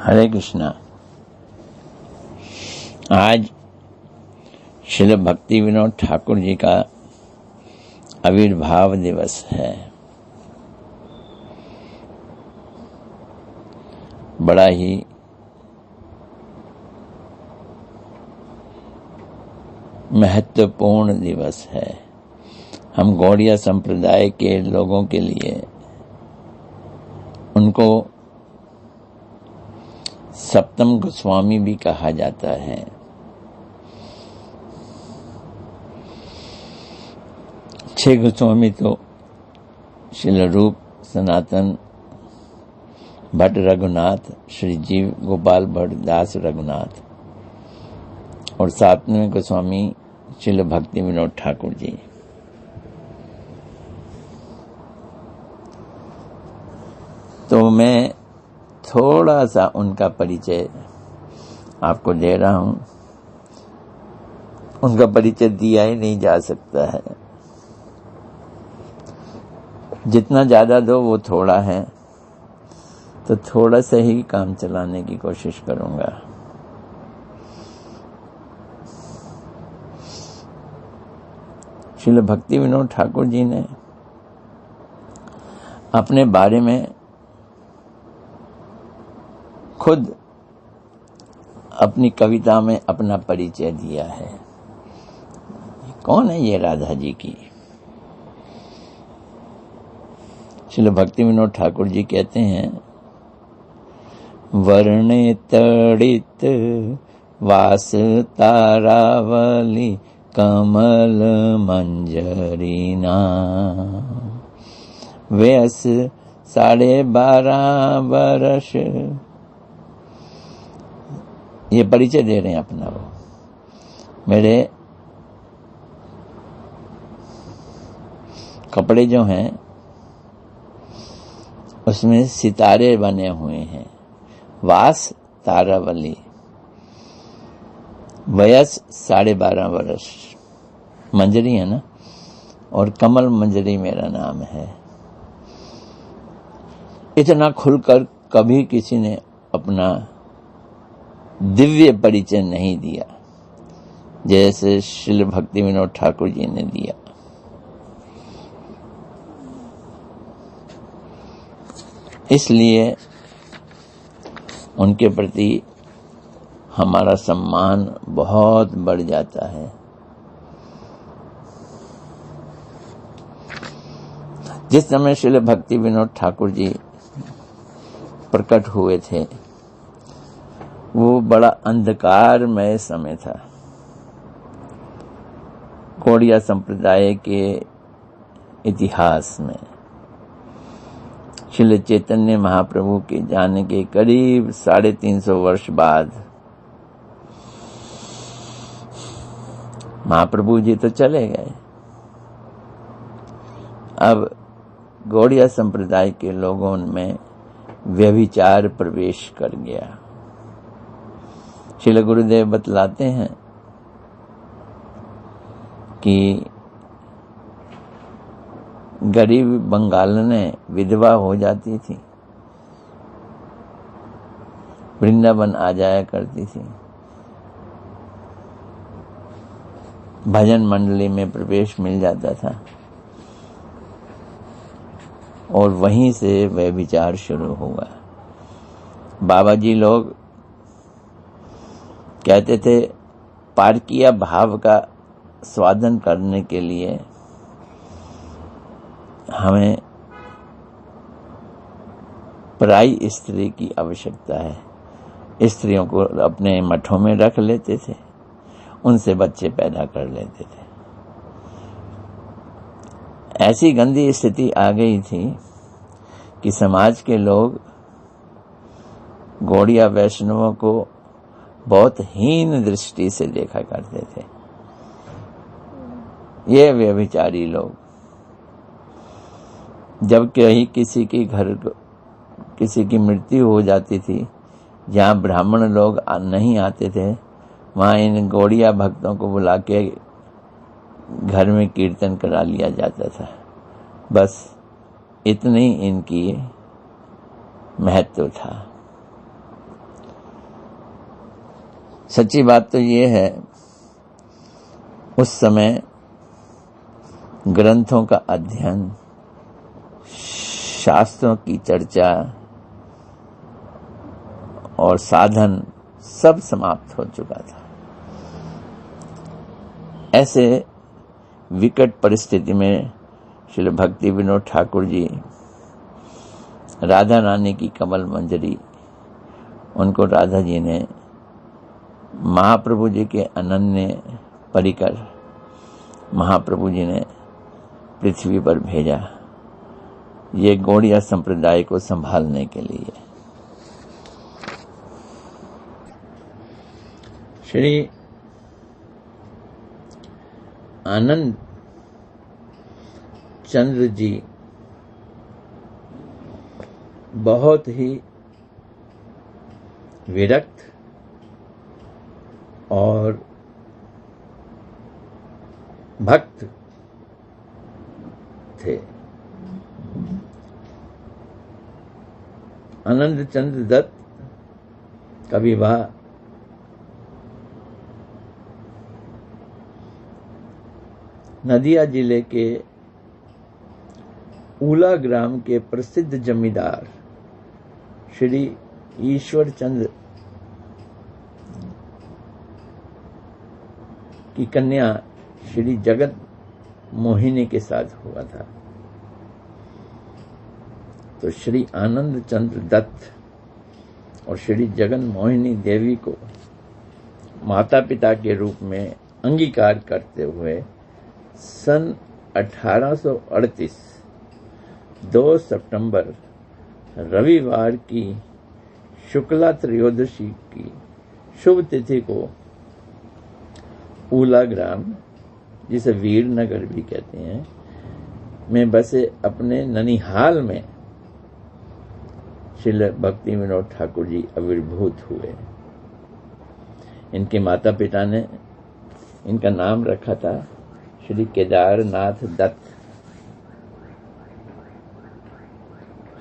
हरे कृष्णा। आज श्रील भक्ति विनोद ठाकुर जी का आविर्भाव दिवस है। बड़ा ही महत्वपूर्ण दिवस है। हम गौड़िया संप्रदाय के लोगों के लिए उनको सप्तम गोस्वामी भी कहा जाता है। छह गोस्वामी तो श्रील रूप सनातन भट्ट रघुनाथ, श्री जीव गोपाल भट्ट दास रघुनाथ और सातवें गोस्वामी श्रील भक्ति विनोद ठाकुर जी। तो मैं थोड़ा सा उनका परिचय आपको दे रहा हूं। उनका परिचय दिया ही नहीं जा सकता है, जितना ज्यादा दो वो थोड़ा है, तो थोड़ा सा ही काम चलाने की कोशिश करूंगा। श्रील भक्ति विनोद ठाकुर जी ने अपने बारे में खुद अपनी कविता में अपना परिचय दिया है। कौन है ये राधा जी की? श्रील भक्ति विनोद ठाकुर जी कहते हैं, वर्णे तड़ित वास तारावली कमल मंजरीना, वयस 12.5 वर्ष। ये परिचय दे रहे हैं अपना। वो मेरे कपड़े जो हैं उसमें सितारे बने हुए हैं। वास तारावली, वयस 12.5 वर्ष, मंजरी है ना, और कमल मंजरी मेरा नाम है। इतना खुलकर कभी किसी ने अपना दिव्य परिचय नहीं दिया जैसे श्रील भक्ति विनोद ठाकुर जी ने दिया। इसलिए उनके प्रति हमारा सम्मान बहुत बढ़ जाता है। जिस समय श्रील भक्ति विनोद ठाकुर जी प्रकट हुए थे, वो बड़ा अंधकारमय समय था। गौड़िया संप्रदाय के इतिहास में श्रील चैतन्य महाप्रभु के जाने के करीब 350 वर्ष बाद महाप्रभु जी तो चले गए। अब गौड़िया संप्रदाय के लोगों में व्यभिचार प्रवेश कर गया। श्रील गुरुदेव बतलाते हैं कि गरीब बंगालने विधवा हो जाती थी, वृंदावन आ जाया करती थी, भजन मंडली में प्रवेश मिल जाता था और वहीं से व्यभिचार शुरू हुआ। बाबा जी लोग कहते थे, पारकिया भाव का स्वादन करने के लिए हमें पराई स्त्री की आवश्यकता है। स्त्रियों को अपने मठों में रख लेते थे, उनसे बच्चे पैदा कर लेते थे। ऐसी गंदी स्थिति आ गई थी कि समाज के लोग गौड़िया वैष्णवों को बहुत हीन दृष्टि से देखा करते थे। ये व्यभिचारी लोग, जब कहीं किसी की मृत्यु हो जाती थी, जहाँ ब्राह्मण लोग नहीं आते थे, वहाँ इन गौड़िया भक्तों को बुला के घर में कीर्तन करा लिया जाता था। बस इतनी इनकी महत्व था। सच्ची बात तो ये है, उस समय ग्रंथों का अध्ययन, शास्त्रों की चर्चा और साधन सब समाप्त हो चुका था। ऐसे विकट परिस्थिति में श्री भक्ति विनोद ठाकुर जी, राधा रानी की कमल मंजरी, उनको राधा जी ने महाप्रभु जी के अनन्य परिकर महाप्रभु जी ने पृथ्वी पर भेजा, ये गौड़िया संप्रदाय को संभालने के लिए। श्री आनंद चंद्र जी बहुत ही विरक्त और भक्त थे। आनंद चंद्र दत्त का विवाह नदिया जिले के ऊला ग्राम के प्रसिद्ध जमींदार श्री ईश्वर चंद्र की कन्या श्री जगत मोहिनी के साथ हुआ था। तो श्री आनंद चंद्र दत्त और श्री जगन मोहिनी देवी को माता पिता के रूप में अंगीकार करते हुए सन 1838 2 सितंबर रविवार की शुक्ला त्रयोदशी की शुभ तिथि को ऊला ग्राम, जिसे वीरनगर भी कहते हैं, में बसे अपने ननिहाल में श्री भक्ति विनोद ठाकुर जी आविर्भूत हुए। इनके माता पिता ने इनका नाम रखा था श्री केदारनाथ दत्त।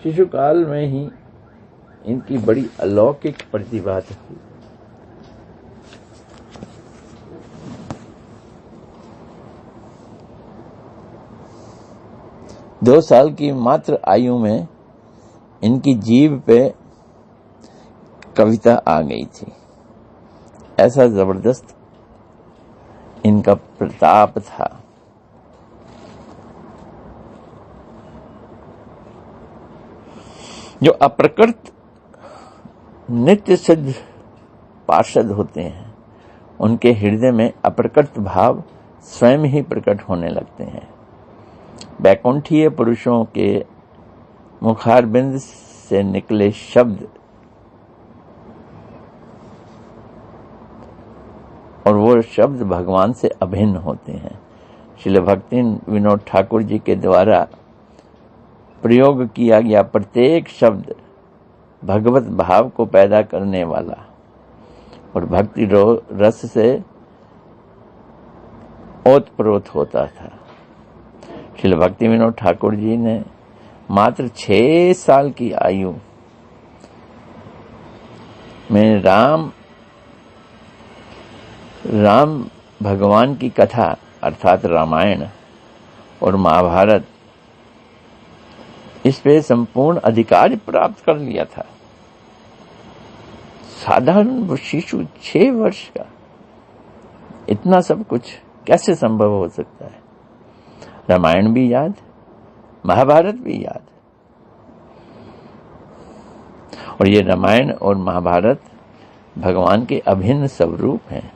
शिशुकाल में ही इनकी बड़ी अलौकिक प्रतिभा थी। दो साल की मात्र आयु में इनकी जीभ पे कविता आ गई थी। ऐसा जबरदस्त इनका प्रताप था। जो अप्रकृत नित्य सिद्ध पार्षद होते हैं, उनके हृदय में अप्रकृत भाव स्वयं ही प्रकट होने लगते हैं। बैकुंठीय पुरुषों के मुखारबिंद से निकले शब्द और वो शब्द भगवान से अभिन्न होते हैं। श्री भक्ति विनोद ठाकुर जी के द्वारा प्रयोग किया गया प्रत्येक शब्द भगवत भाव को पैदा करने वाला और भक्ति रस से ओतप्रोत होता था। श्री भक्ति विनोद ठाकुर जी ने मात्र 6 साल की आयु में राम भगवान की कथा अर्थात रामायण और महाभारत, इस पे संपूर्ण अधिकार प्राप्त कर लिया था। साधारण शिशु 6 वर्ष का इतना सब कुछ कैसे संभव हो सकता है? रामायण भी याद, महाभारत भी याद। और ये रामायण और महाभारत भगवान के अभिन्न स्वरूप हैं।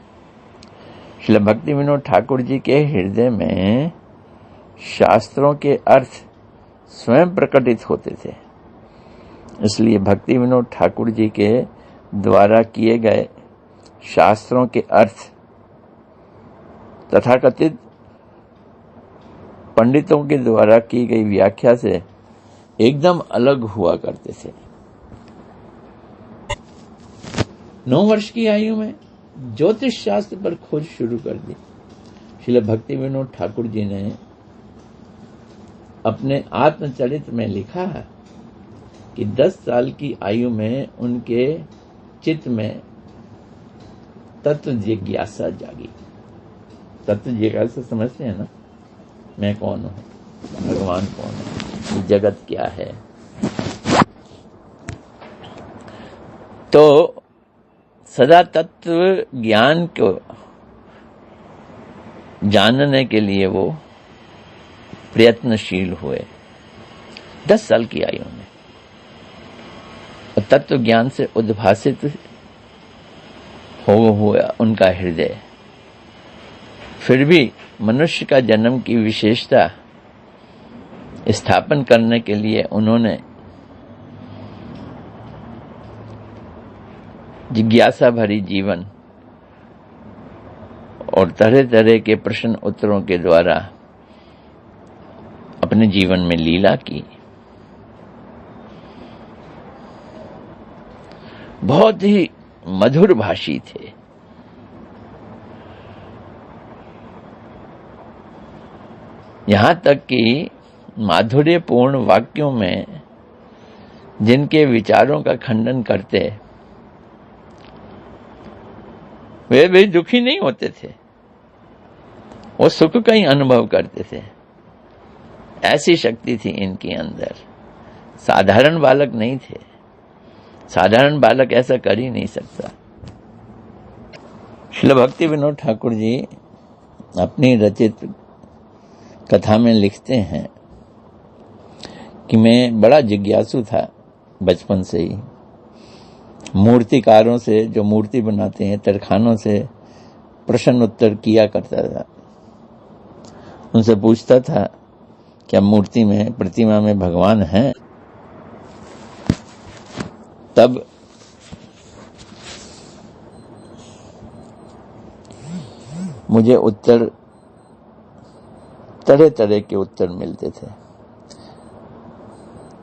श्री भक्ति विनोद ठाकुर जी के हृदय में शास्त्रों के अर्थ स्वयं प्रकटित होते थे। इसलिए भक्ति विनोद ठाकुर जी के द्वारा किए गए शास्त्रों के अर्थ तथाकथित पंडितों के द्वारा की गई व्याख्या से एकदम अलग हुआ करते थे। 9 वर्ष की आयु में ज्योतिष शास्त्र पर खोज शुरू कर दी। श्री भक्ति विनोद ठाकुर जी ने अपने आत्मचरित में लिखा है कि 10 साल की आयु में उनके चित्त में तत्व जिज्ञासा जागी। तत्व जिज्ञासा समझते हैं ना, मैं कौन हूं, भगवान कौन है, जगत क्या है। तो सदा तत्व ज्ञान को जानने के लिए वो प्रयत्नशील हुए। 10 साल की आयु में और तत्व ज्ञान से उद्भासित हो हुआ उनका हृदय। फिर भी मनुष्य का जन्म की विशेषता स्थापन करने के लिए उन्होंने जिज्ञासा भरी जीवन और तरह तरह के प्रश्न उत्तरों के द्वारा अपने जीवन में लीला की। बहुत ही मधुर भाषी थे। यहां तक कि माधुर्यपूर्ण वाक्यों में जिनके विचारों का खंडन करते वे भी दुखी नहीं होते थे, वो सुख का ही अनुभव करते थे। ऐसी शक्ति थी इनके अंदर। साधारण बालक नहीं थे, साधारण बालक ऐसा कर ही नहीं सकता। श्रील भक्ति विनोद ठाकुर जी अपनी रचित कथा में लिखते हैं कि मैं बड़ा जिज्ञासु था बचपन से ही। मूर्तिकारों से, जो मूर्ति बनाते हैं, तरखानों से प्रश्न उत्तर किया करता था। उनसे पूछता था क्या मूर्ति में, प्रतिमा में भगवान हैं? तब मुझे उत्तर, तरह तरह के उत्तर मिलते थे।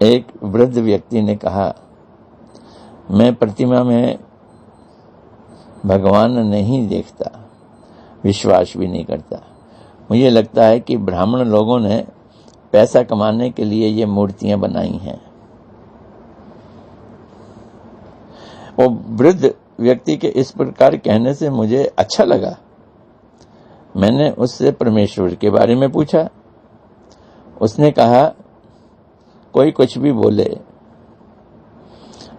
एक वृद्ध व्यक्ति ने कहा, मैं प्रतिमा में भगवान नहीं देखता, विश्वास भी नहीं करता। मुझे लगता है कि ब्राह्मण लोगों ने पैसा कमाने के लिए ये मूर्तियां बनाई हैं। वो वृद्ध व्यक्ति के इस प्रकार कहने से मुझे अच्छा लगा। मैंने उससे परमेश्वर के बारे में पूछा। उसने कहा, कोई कुछ भी बोले,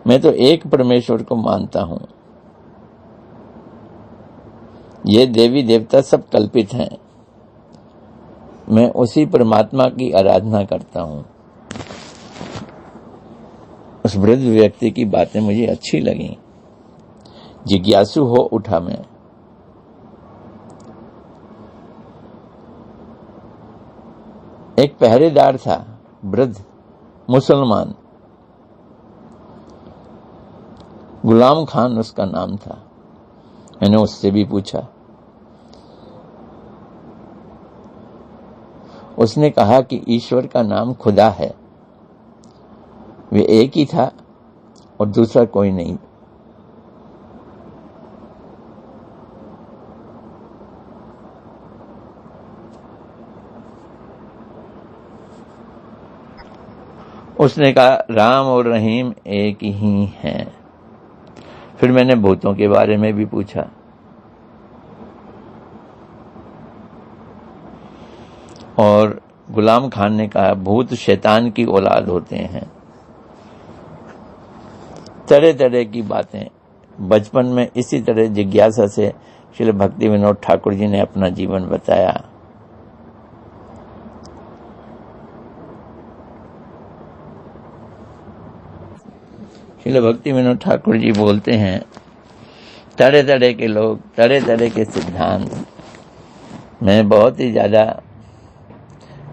मैं तो एक परमेश्वर को मानता हूं। ये देवी देवता सब कल्पित हैं। मैं उसी परमात्मा की आराधना करता हूं। उस वृद्ध व्यक्ति की बातें मुझे अच्छी लगी। जिज्ञासु हो उठा मैं। एक पहरेदार था, वृद्ध मुसलमान, गुलाम खान उसका नाम था। मैंने उससे भी पूछा। उसने कहा कि ईश्वर का नाम खुदा है, वे एक ही था और दूसरा कोई नहीं। उसने कहा, राम और रहीम एक ही हैं। फिर मैंने भूतों के बारे में भी पूछा। और गुलाम खान ने कहा, भूत शैतान की औलाद होते हैं। तरह तरह की बातें बचपन में इसी तरह जिज्ञासा से श्री भक्ति विनोद ठाकुर जी ने अपना जीवन बताया। श्री भक्ति विनोद ठाकुर जी बोलते हैं, तरह तरह के लोग, तरह तरह के सिद्धांत। मैं बहुत ही ज्यादा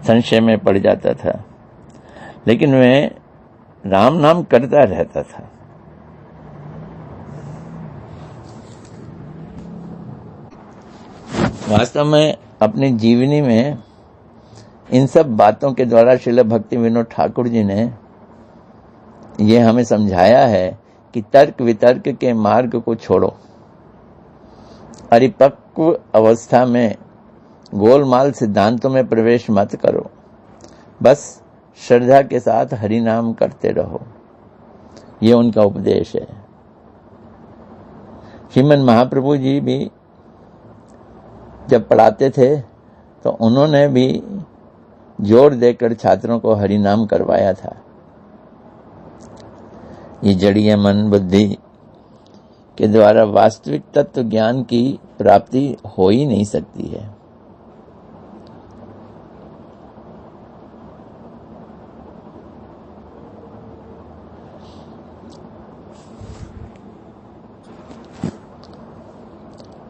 संशय में पड़ जाता था, लेकिन मैं राम नाम करता रहता था। वास्तव में अपनी जीवनी में इन सब बातों के द्वारा श्रील भक्ति विनोद ठाकुर जी ने ये हमें समझाया है कि तर्क वितर्क के मार्ग को छोड़ो। परिपक्व अवस्था में गोलमाल सिद्धांतों में प्रवेश मत करो। बस श्रद्धा के साथ हरि नाम करते रहो। ये उनका उपदेश है। श्रीमन महाप्रभु जी भी जब पढ़ाते थे तो उन्होंने भी जोर देकर छात्रों को हरिनाम करवाया था। ये जड़ीय मन बुद्धि के द्वारा वास्तविक तत्व ज्ञान की प्राप्ति हो ही नहीं सकती है।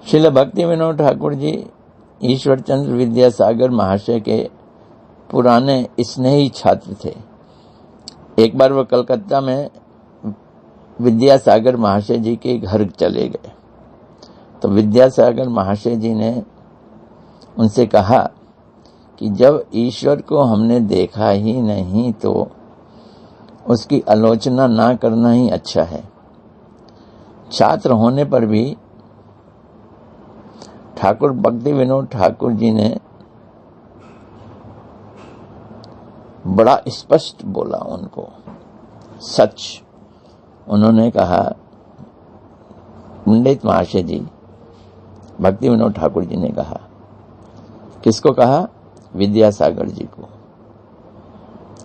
श्रील भक्ति विनोद ठाकुर जी ईश्वर चंद्र विद्यासागर महाशय के पुराने स्नेही छात्र थे। एक बार वो कलकत्ता में विद्यासागर महाशय जी के घर चले गए तो विद्यासागर महाशय जी ने उनसे कहा कि जब ईश्वर को हमने देखा ही नहीं तो उसकी आलोचना ना करना ही अच्छा है। छात्र होने पर भी ठाकुर भक्ति विनोद ठाकुर जी ने बड़ा स्पष्ट बोला उनको सच। उन्होंने कहा, पंडित महाशय जी, भक्ति विनोद ठाकुर जी ने कहा, किसको कहा? विद्यासागर जी को,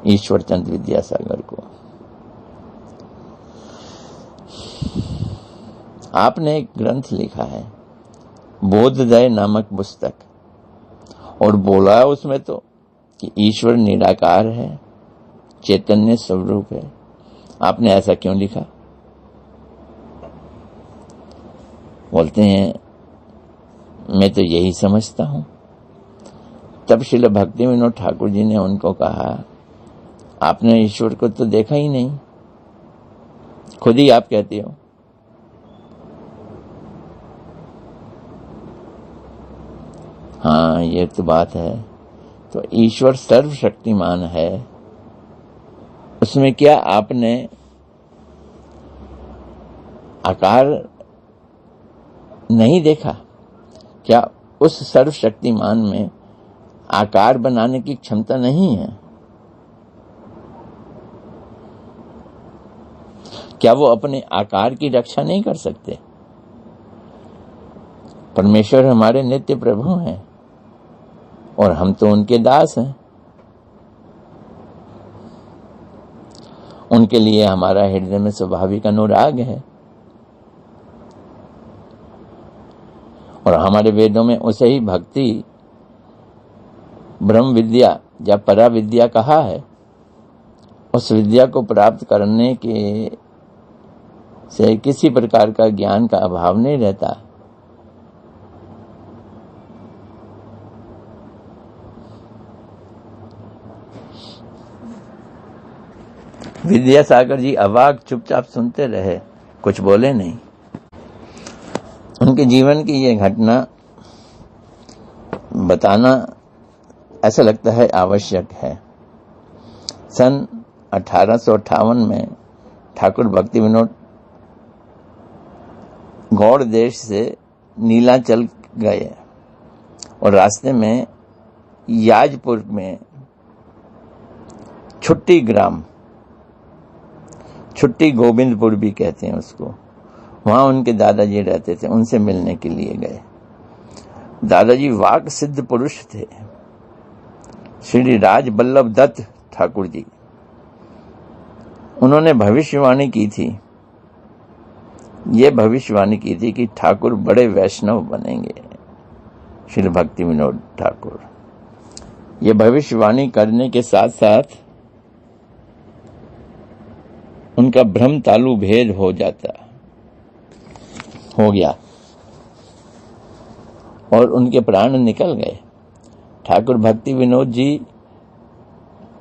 ईश्वर चंद्र विद्यासागर को। आपने एक ग्रंथ लिखा है बोधदय नामक पुस्तक, और बोला है उसमें तो कि ईश्वर निराकार है, चैतन्य स्वरूप है। आपने ऐसा क्यों लिखा? बोलते हैं मैं तो यही समझता हूं। तब श्रील भक्ति विनोद ठाकुर जी ने उनको कहा, आपने ईश्वर को तो देखा ही नहीं, खुद ही आप कहते हो। हाँ, ये तो बात है। तो ईश्वर सर्वशक्तिमान है, उसमें क्या आपने आकार नहीं देखा? क्या उस सर्वशक्तिमान में आकार बनाने की क्षमता नहीं है? क्या वो अपने आकार की रक्षा नहीं कर सकते? परमेश्वर हमारे नित्य प्रभु हैं और हम तो उनके दास हैं। उनके लिए हमारा हृदय में स्वाभाविक अनुराग है और हमारे वेदों में उसे ही भक्ति, ब्रह्म विद्या या परा विद्या कहा है। उस विद्या को प्राप्त करने के से किसी प्रकार का ज्ञान का अभाव नहीं रहता। विद्यासागर जी अवाक चुपचाप सुनते रहे, कुछ बोले नहीं। उनके जीवन की ये घटना बताना ऐसा लगता है आवश्यक है। सन 1858 में ठाकुर भक्ति विनोद गौड़ देश से नीलांचल गए और रास्ते में याजपुर में छुट्टी ग्राम, छुट्टी गोविंदपुर भी कहते हैं उसको, वहां उनके दादाजी रहते थे। उनसे मिलने के लिए गए। दादाजी वाक सिद्ध पुरुष थे, श्री राज बल्लभ दत्त ठाकुर जी। उन्होंने भविष्यवाणी की थी, ये भविष्यवाणी की थी कि ठाकुर बड़े वैष्णव बनेंगे, श्री भक्ति विनोद ठाकुर। ये भविष्यवाणी करने के साथ साथ उनका भ्रम तालु भेद हो गया और उनके प्राण निकल गए। ठाकुर भक्ति विनोद जी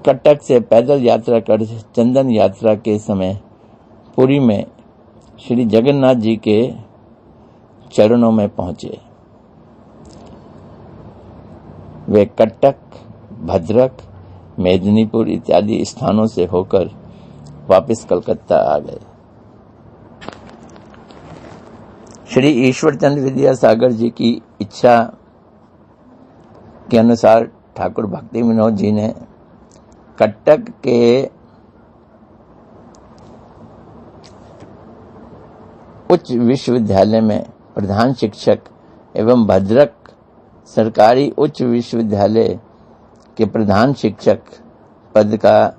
कटक से पैदल यात्रा कर चंदन यात्रा के समय पुरी में श्री जगन्नाथ जी के चरणों में पहुंचे। वे कटक, भद्रक, मेदिनीपुर इत्यादि स्थानों से होकर वापस कलकत्ता आ गए। श्री ईश्वर चंद्र विद्यासागर जी की इच्छा के अनुसार ठाकुर भक्ति विनोद जी ने कटक के उच्च विश्वविद्यालय में प्रधान शिक्षक एवं भद्रक सरकारी उच्च विश्वविद्यालय के प्रधान शिक्षक पद का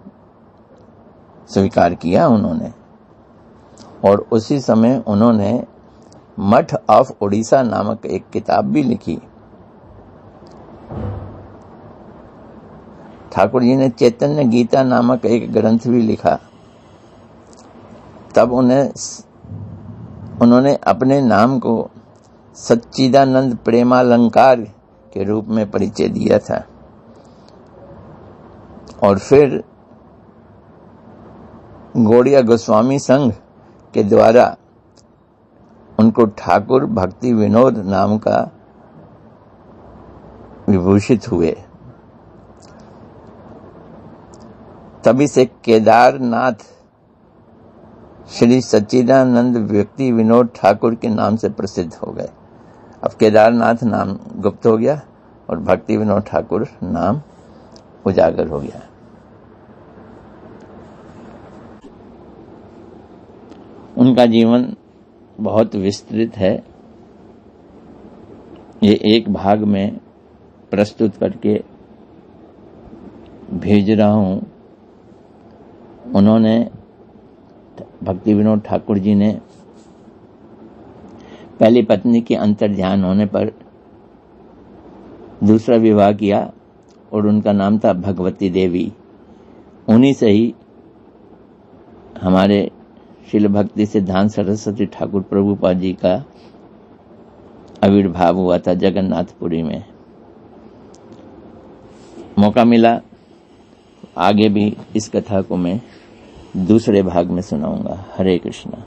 स्वीकार किया उन्होंने। और उसी समय उन्होंने मठ ऑफ उड़ीसा नामक एक किताब भी लिखी। ठाकुर जी ने चैतन्य गीता नामक एक ग्रंथ भी लिखा। तब उन्होंने अपने नाम को सच्चिदानंद प्रेमालंकार के रूप में परिचय दिया था। और फिर गौड़िया गोस्वामी संघ के द्वारा उनको ठाकुर भक्ति विनोद नाम का विभूषित हुए। तभी से केदारनाथ श्री सच्चिदानंद व्यक्ति विनोद ठाकुर के नाम से प्रसिद्ध हो गए। अब केदारनाथ नाम गुप्त हो गया और भक्ति विनोद ठाकुर नाम उजागर हो गया। उनका जीवन बहुत विस्तृत है। ये एक भाग में प्रस्तुत करके भेज रहा हूं। उन्होंने भक्ति विनोद ठाकुर जी ने पहली पत्नी के अंतर्ध्यान होने पर दूसरा विवाह किया और उनका नाम था भगवती देवी। उन्हीं से ही हमारे श्रील भक्ति सिद्धांत सरस्वती ठाकुर प्रभुपाद जी का आविर्भाव हुआ था जगन्नाथपुरी में। मौका मिला आगे भी इस कथा को मैं दूसरे भाग में सुनाऊंगा। हरे कृष्णा।